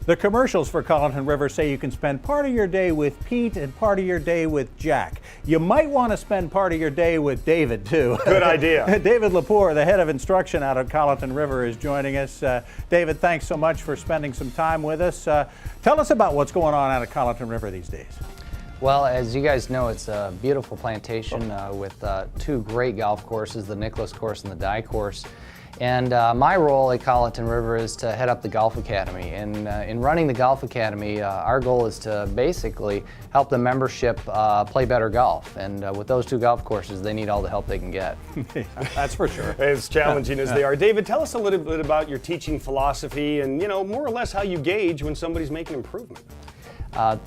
The commercials for Colleton River say you can spend part of your day with Pete and part of your day with Jack. You might want to spend part of your day with David, too. Good idea. David Lepore, the head of instruction out at Colleton River, is joining us. David, thanks so much for spending some time with us. Tell us about what's going on out at Colleton River these days. Well, as you guys know, it's a beautiful plantation with two great golf courses, the Nicholas course and the Dye course. And my role at Colleton River is to head up the Golf Academy. And in running the Golf Academy, our goal is to basically help the membership play better golf. And with those two golf courses, they need all the help they can get. That's for sure. As challenging as they are. David, tell us a little bit about your teaching philosophy and, you know, more or less how you gauge when somebody's making improvement.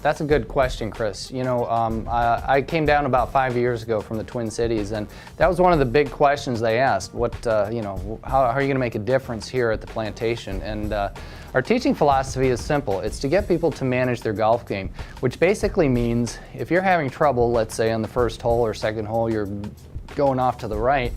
That's a good question, Chris. You know, I came down about 5 years ago from the Twin Cities, and that was one of the big questions they asked. You know, how are you going to make a difference here at the Plantation? And our teaching philosophy is simple. It's to get people to manage their golf game, which basically means if you're having trouble, let's say on the first hole or second hole, you're going off to the right,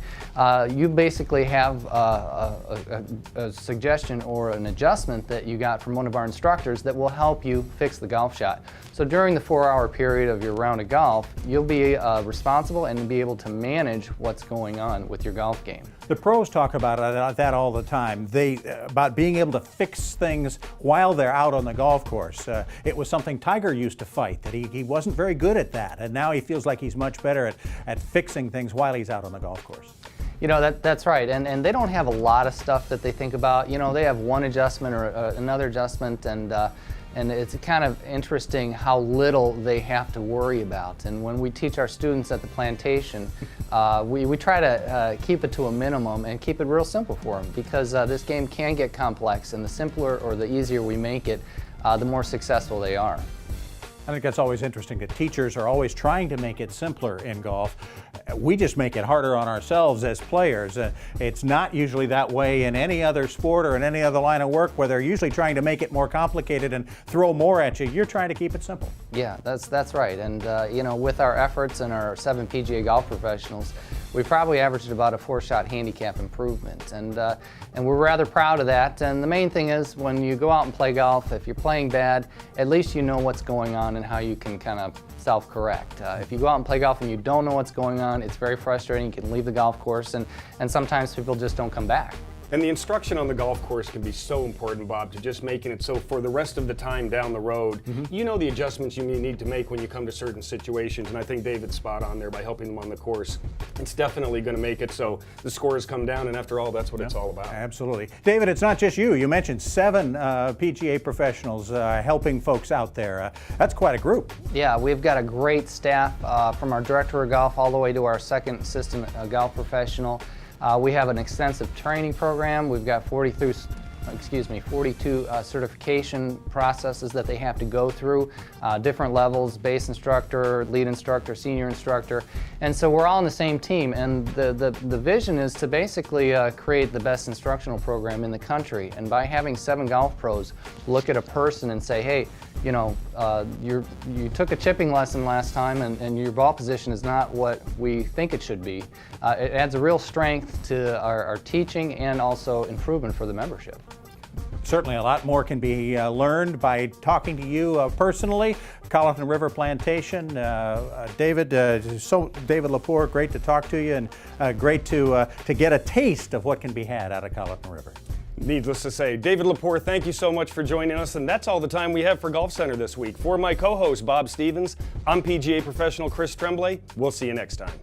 you basically have a suggestion or an adjustment that you got from one of our instructors that will help you fix the golf shot. So during the 4-hour period of your round of golf, you'll be responsible and be able to manage what's going on with your golf game. The pros talk about that all the time. About being able to fix things while they're out on the golf course. It was something Tiger used to fight, that he wasn't very good at that, and now he feels like he's much better at fixing things while he's out on the golf course. You know, that's right, and they don't have a lot of stuff that they think about. You know, they have one adjustment or another adjustment, and it's kind of interesting how little they have to worry about. And when we teach our students at the Plantation, we try to keep it to a minimum and keep it real simple for them, because this game can get complex, and the simpler or the easier we make it, the more successful they are. I think that's always interesting, that teachers are always trying to make it simpler in golf. We just make it harder on ourselves as players. It's not usually that way in any other sport or in any other line of work, where they're usually trying to make it more complicated and throw more at you. You're trying to keep it simple. Yeah, that's right. And you know, with our efforts and our 7 PGA golf professionals, we probably averaged about a 4-shot handicap improvement, and we're rather proud of that. And the main thing is, when you go out and play golf, if you're playing bad, at least you know what's going on and how you can kind of self-correct. If you go out and play golf and you don't know what's going on, it's very frustrating. You can leave the golf course, and sometimes people just don't come back. And the instruction on the golf course can be so important, Bob, to just making it so for the rest of the time down the road, you know the adjustments you need to make when you come to certain situations. And I think David's spot on there by helping them on the course. It's definitely going to make it so the scores come down, and after all, that's what it's all about. Absolutely. David, it's not just you. You mentioned 7 PGA professionals helping folks out there. That's quite a group. Yeah, we've got a great staff from our director of golf all the way to our second assistant golf professional. We have an extensive training program. We've got 42 certification processes that they have to go through, different levels, base instructor, lead instructor, senior instructor, and so we're all on the same team. And the vision is to basically create the best instructional program in the country. And by having 7 golf pros look at a person and say, hey, you know, you took a chipping lesson last time, and your ball position is not what we think it should be. It adds a real strength to our teaching and also improvement for the membership. Certainly a lot more can be learned by talking to you personally. Colleton River Plantation. David Lepore, great to talk to you, and great to get a taste of what can be had out of Colleton River. Needless to say, David Lepore, thank you so much for joining us, and that's all the time we have for Golf Center this week. For my co-host, Bob Stevens, I'm PGA professional Chris Tremblay. We'll see you next time.